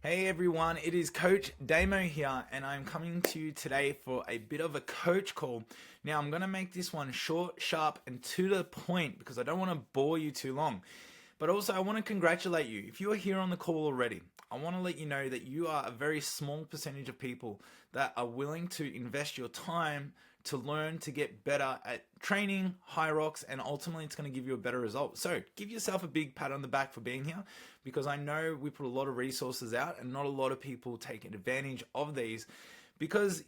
Hey everyone, it is Coach Damo here, and I'm coming to you today for a bit of a coach call. Now, I'm going to make this one short, sharp, and to the point because I don't want to bore you too long. But also, I want to congratulate you. If you are here on the call already, I want to let you know that you are a very small percentage of people that are willing to invest your time to learn to get better at training, Hyrox, and ultimately it's going to give you a better result. So give yourself a big pat on the back for being here because I know we put a lot of resources out and not a lot of people take advantage of these because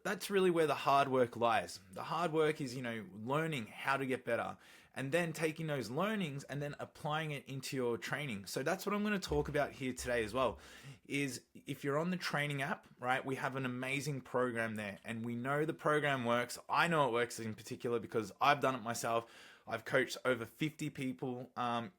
that's really where the hard work lies. The hard work is learning how to get better and then taking those learnings and then applying it into your training. So that's what I'm going to talk about here today as well. Is if you're on the training app, right, we have an amazing program there and we know the program works. I know it works in particular because I've done it myself. I've coached over 50 people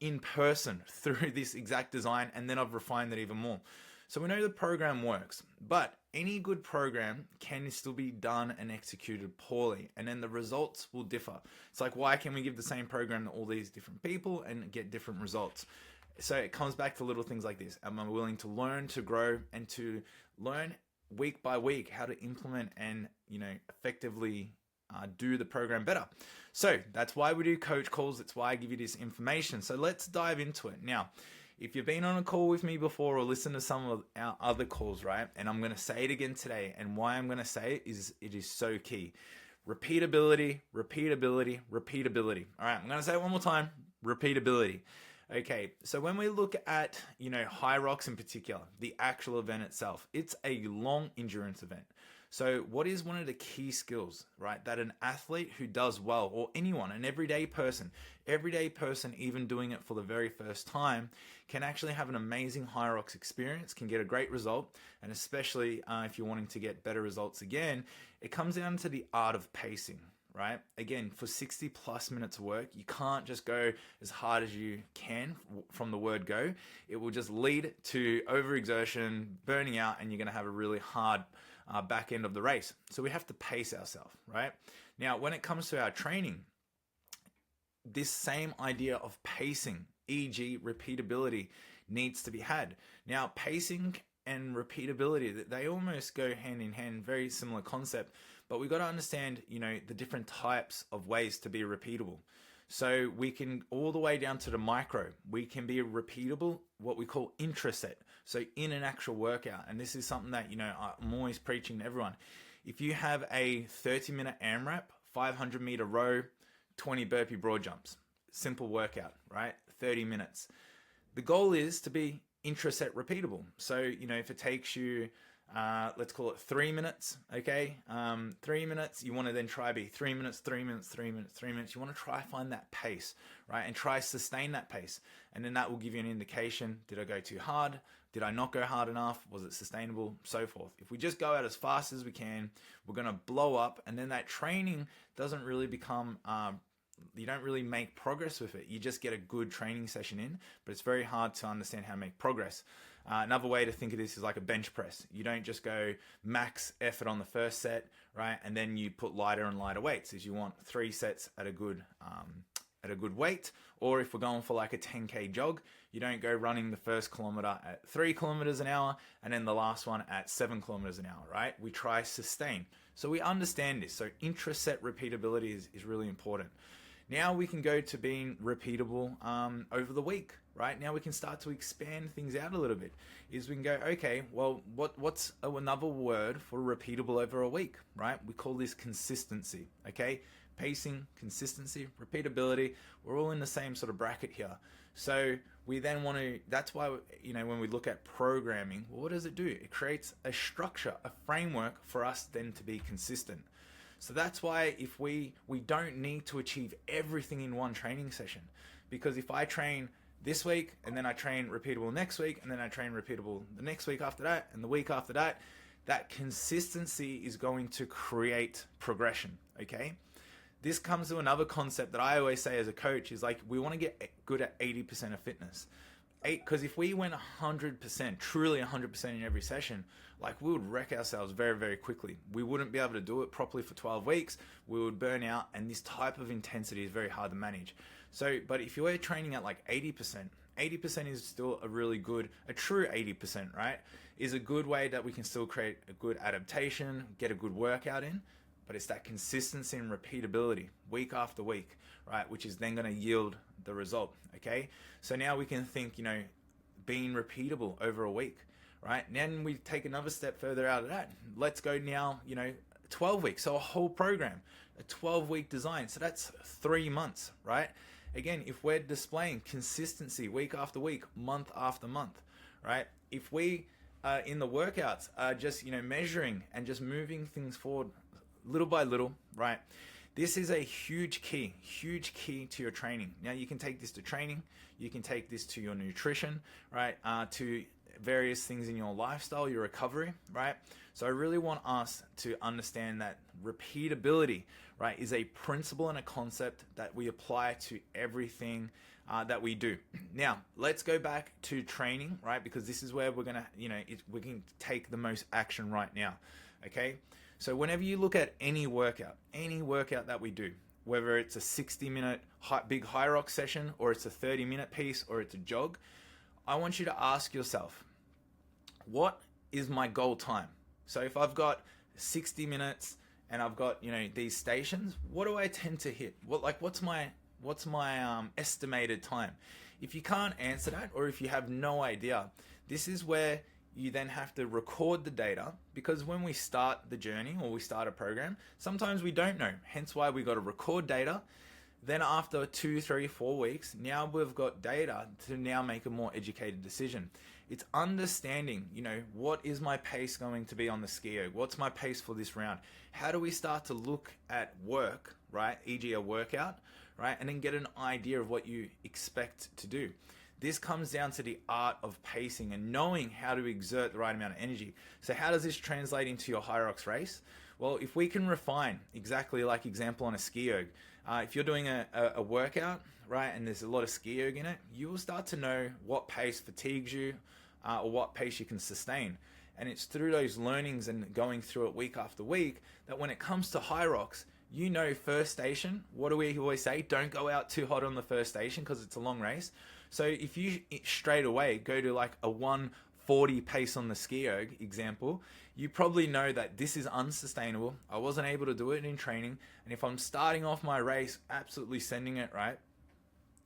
in person through this exact design, and then I've refined that even more. So we know the program works, but any good program can still be done and executed poorly, and then the results will differ. It's like, why can we give the same program to all these different people and get different results? So it comes back to little things like this. Am I willing to learn, to grow, and to learn week by week how to implement and effectively do the program better? So that's why we do coach calls. That's why I give you this information. So let's dive into it now. If you've been on a call with me before or listened to some of our other calls, right? And I'm going to say it again today. And why I'm going to say it is so key. Repeatability, repeatability, repeatability. All right, I'm going to say it one more time. Repeatability. Okay, so when we look at, Hyrox in particular, the actual event itself, it's a long endurance event. So what is one of the key skills, right, that an athlete who does well, or anyone, an everyday person, even doing it for the very first time, can actually have an amazing Hyrox experience, can get a great result, and especially if you're wanting to get better results again, it comes down to the art of pacing. Right? Again, for 60 plus minutes of work, you can't just go as hard as you can from the word go. It will just lead to overexertion, burning out, and you're going to have a really hard back end of the race. So we have to pace ourselves, right? Now, when it comes to our training, this same idea of pacing, e.g. repeatability, needs to be had. Now, pacing and repeatability, they almost go hand in hand, very similar concept, but we've got to understand, the different types of ways to be repeatable. So we can all the way down to the micro, we can be repeatable, what we call intraset. So in an actual workout, and this is something that, I'm always preaching to everyone. If you have a 30-minute AMRAP, 500-meter row, 20 burpee broad jumps, simple workout, right? 30 minutes. The goal is to be intraset repeatable. So, if it takes you, let's call it 3 minutes, okay? 3 minutes, you want to then try be 3 minutes, 3 minutes, 3 minutes, 3 minutes. You want to try find that pace, right? And try sustain that pace. And then that will give you an indication, did I go too hard? Did I not go hard enough? Was it sustainable? So forth. If we just go out as fast as we can, we're going to blow up. And then that training doesn't really become, you don't really make progress with it. You just get a good training session in, but it's very hard to understand how to make progress. Another way to think of this is like a bench press. You don't just go max effort on the first set, right? And then you put lighter and lighter weights as you want 3 sets at a good weight. Or if we're going for like a 10K jog, you don't go running the first kilometer at 3 kilometers an hour and then the last one at 7 kilometers an hour, right? We try sustain. So we understand this. So intraset repeatability is really important. Now we can go to being repeatable over the week, right? Now we can start to expand things out a little bit. Is we can go, okay, well, what's another word for repeatable over a week, right? We call this consistency, okay? Pacing, consistency, repeatability, we're all in the same sort of bracket here. So we then want to, that's why, when we look at programming, well, what does it do? It creates a structure, a framework for us then to be consistent. So that's why if we don't need to achieve everything in one training session, because if I train this week and then I train repeatable next week and then I train repeatable the next week after that and the week after that, that consistency is going to create progression, okay? This comes to another concept that I always say as a coach is like, we want to get good at 80% of fitness. Because if we went 100%, truly 100% in every session, like we would wreck ourselves very, very quickly. We wouldn't be able to do it properly for 12 weeks. We would burn out, and this type of intensity is very hard to manage. So, but if you were training at like 80%, 80% is still a true 80%, right? Is a good way that we can still create a good adaptation, get a good workout in, but it's that consistency and repeatability week after week, right? Which is then going to yield the result, okay? So now we can think, being repeatable over a week, right? And then we take another step further out of that. Let's go now, 12 weeks. So a whole program, a 12-week design. So that's 3 months, right? Again, if we're displaying consistency week after week, month after month, right? If we in the workouts are just, measuring and just moving things forward little by little, right? This is a huge key to your training. Now you can take this to training, you can take this to your nutrition, right? To various things in your lifestyle, your recovery, right? So I really want us to understand that repeatability, right, is a principle and a concept that we apply to everything that we do. Now, let's go back to training, right? Because this is where we're gonna, we can take the most action right now, okay? So whenever you look at any workout that we do, whether it's a 60-minute big Hyrox session or it's a 30-minute piece or it's a jog, I want you to ask yourself, what is my goal time? So if I've got 60 minutes and I've got, these stations, what do I tend to hit? What's my estimated time? If you can't answer that, or if you have no idea, this is where you then have to record the data, because when we start the journey or we start a program, sometimes we don't know. Hence why we got to record data. Then after 2, 3, 4 weeks, now we've got data to now make a more educated decision. It's understanding, what is my pace going to be on the ski erg? What's my pace for this round? How do we start to look at work, right? E.g. a workout, right? And then get an idea of what you expect to do. This comes down to the art of pacing and knowing how to exert the right amount of energy. So how does this translate into your Hyrox race? Well, if we can refine, exactly like example on a ski erg, if you're doing a workout, right, and there's a lot of ski erg in it, you will start to know what pace fatigues you or what pace you can sustain. And it's through those learnings and going through it week after week that when it comes to Hyrox, first station, what do we always say? Don't go out too hot on the first station because it's a long race. So if you straight away go to like a 140 pace on the ski erg example, you probably know that this is unsustainable. I wasn't able to do it in training. And if I'm starting off my race, absolutely sending it, right?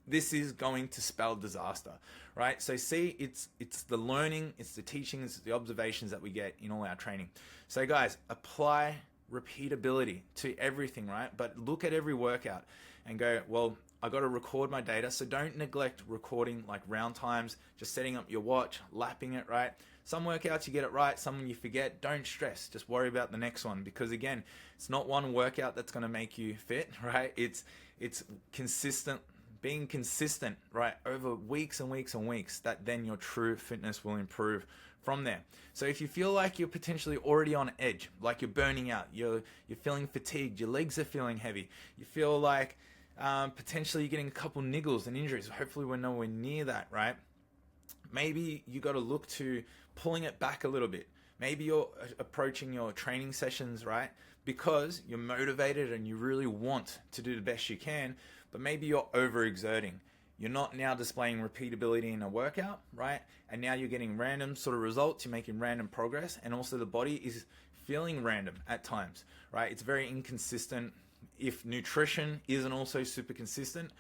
This is going to spell disaster, right? So see, it's the learning, it's the teaching, it's the observations that we get in all our training. So guys, apply repeatability to everything, right? But look at every workout and go, well, I got to record my data. So don't neglect recording like round times, just setting up your watch, lapping it, right? Some workouts you get it right, some you forget. Don't stress, just worry about the next one, because again, it's not one workout that's going to make you fit, right? It's consistent, being consistent, right, over weeks and weeks and weeks, that then your true fitness will improve from there. So if you feel like you're potentially already on edge, like you're burning out, you're feeling fatigued, your legs are feeling heavy, you feel like potentially you're getting a couple niggles and injuries, hopefully we're nowhere near that, right? Maybe you got to look to pulling it back a little bit. Maybe you're approaching your training sessions, right, because you're motivated and you really want to do the best you can, but maybe you're overexerting. You're not now displaying repeatability in a workout, right? And now you're getting random sort of results, you're making random progress, and also the body is feeling random at times, right? It's very inconsistent. If nutrition isn't also super consistent,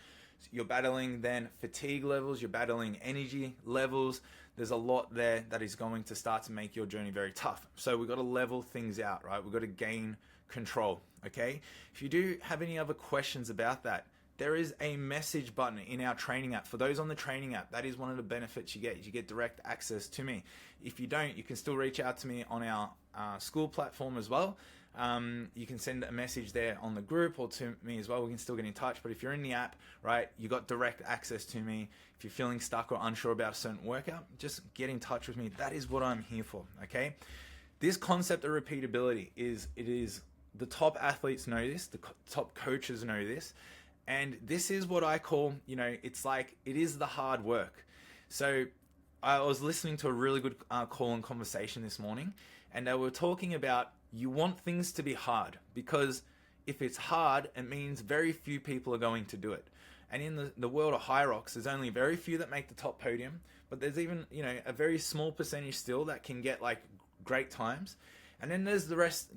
you're battling then fatigue levels, you're battling energy levels. There's a lot there that is going to start to make your journey very tough. So we've got to level things out, right? We've got to gain control, okay? If you do have any other questions about that, there is a message button in our training app. For those on the training app, that is one of the benefits you get. You get direct access to me. If you don't, you can still reach out to me on our school platform as well. You can send a message there on the group or to me as well. We can still get in touch. But if you're in the app, right, you got direct access to me. If you're feeling stuck or unsure about a certain workout, just get in touch with me. That is what I'm here for, okay? This concept of repeatability is the top athletes know this, the top coaches know this. And this is what I call, it's like, it is the hard work. So I was listening to a really good call and conversation this morning, and they were talking about you want things to be hard, because if it's hard, it means very few people are going to do it. And in the world of Hyrox, there's only very few that make the top podium, but there's even, a very small percentage still that can get like great times. And then there's the rest,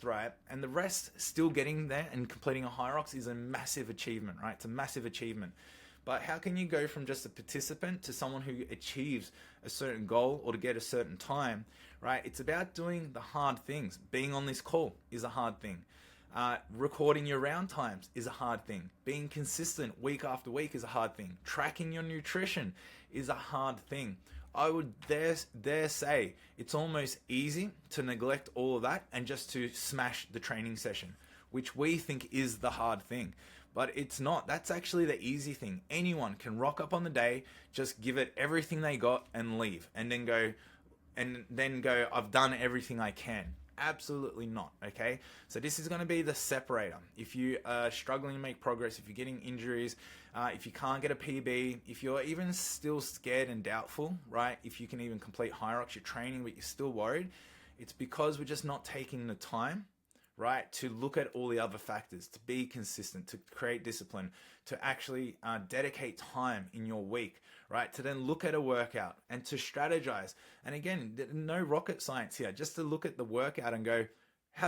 right? And the rest still getting there and completing a Hyrox is a massive achievement, right? It's a massive achievement. But how can you go from just a participant to someone who achieves a certain goal or to get a certain time, right? It's about doing the hard things. Being on this call is a hard thing. Recording your round times is a hard thing. Being consistent week after week is a hard thing. Tracking your nutrition is a hard thing. I would dare say it's almost easy to neglect all of that and just to smash the training session, which we think is the hard thing. But it's not. That's actually the easy thing. Anyone can rock up on the day, just give it everything they got and leave, and then go, I've done everything I can. Absolutely not. Okay, so this is going to be the separator. If you are struggling to make progress, if you're getting injuries, if you can't get a PB, if you're even still scared and doubtful, right, if you can even complete Hyrox, you're training but you're still worried, it's because we're just not taking the time, right, to look at all the other factors, to be consistent, to create discipline, to actually dedicate time in your week, right, to then look at a workout and to strategize. And again, no rocket science here, just to look at the workout and go,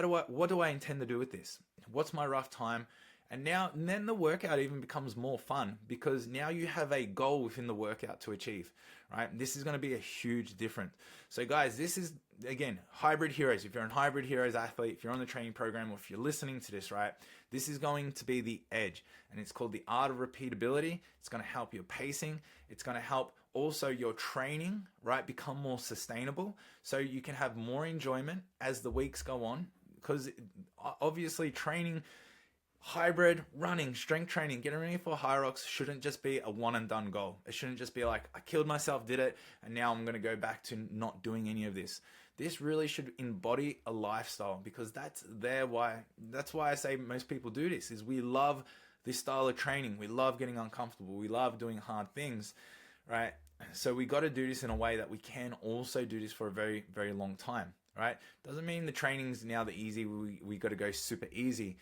what do I intend to do with this? What's my rough time? And then the workout even becomes more fun because now you have a goal within the workout to achieve, right? This is going to be a huge difference. So guys, this is, again, Hybrid Heroes. If you're a Hybrid Heroes athlete, if you're on the training program, or if you're listening to this, right, this is going to be the edge. And it's called the art of repeatability. It's going to help your pacing. It's going to help also your training, right, become more sustainable so you can have more enjoyment as the weeks go on. Because obviously training, hybrid, running, strength training, getting ready for Hyrox shouldn't just be a one and done goal. It shouldn't just be like, I killed myself, did it, and now I'm going to go back to not doing any of this. This really should embody a lifestyle because that's why I say most people do this, is we love this style of training. We love getting uncomfortable. We love doing hard things, right? So we got to do this in a way that we can also do this for a very, very long time, right? Doesn't mean the training's now the easy, we got to go super easy.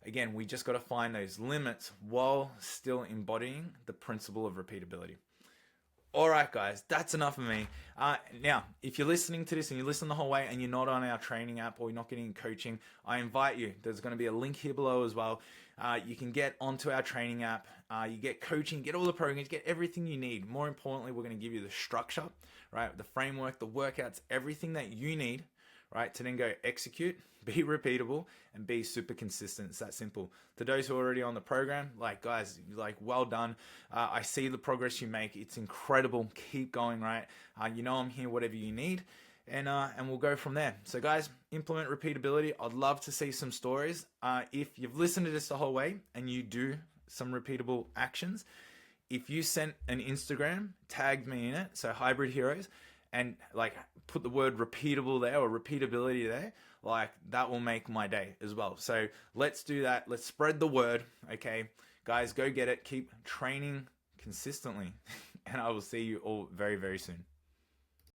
Again, we just got to find those limits while still embodying the principle of repeatability. All right, guys, that's enough of me. Now, if you're listening to this and you listen the whole way and you're not on our training app or you're not getting coaching, I invite you. There's going to be a link here below as well. You can get onto our training app. You get coaching, get all the programs, get everything you need. More importantly, we're going to give you the structure, right? The framework, the workouts, everything that you need, right, to then go execute, be repeatable, and be super consistent. It's that simple. To those who are already on the program, like, guys, like, well done. I see the progress you make. It's incredible. Keep going, right? I'm here, whatever you need, and we'll go from there. So, guys, implement repeatability. I'd love to see some stories. If you've listened to this the whole way and you do some repeatable actions, if you sent an Instagram, tagged me in it, so Hybrid Heroes, and like put the word repeatable there or repeatability there, like that will make my day as well. So let's do that. Let's spread the word. Okay, guys, go get it. Keep training consistently. And I will see you all very, very soon.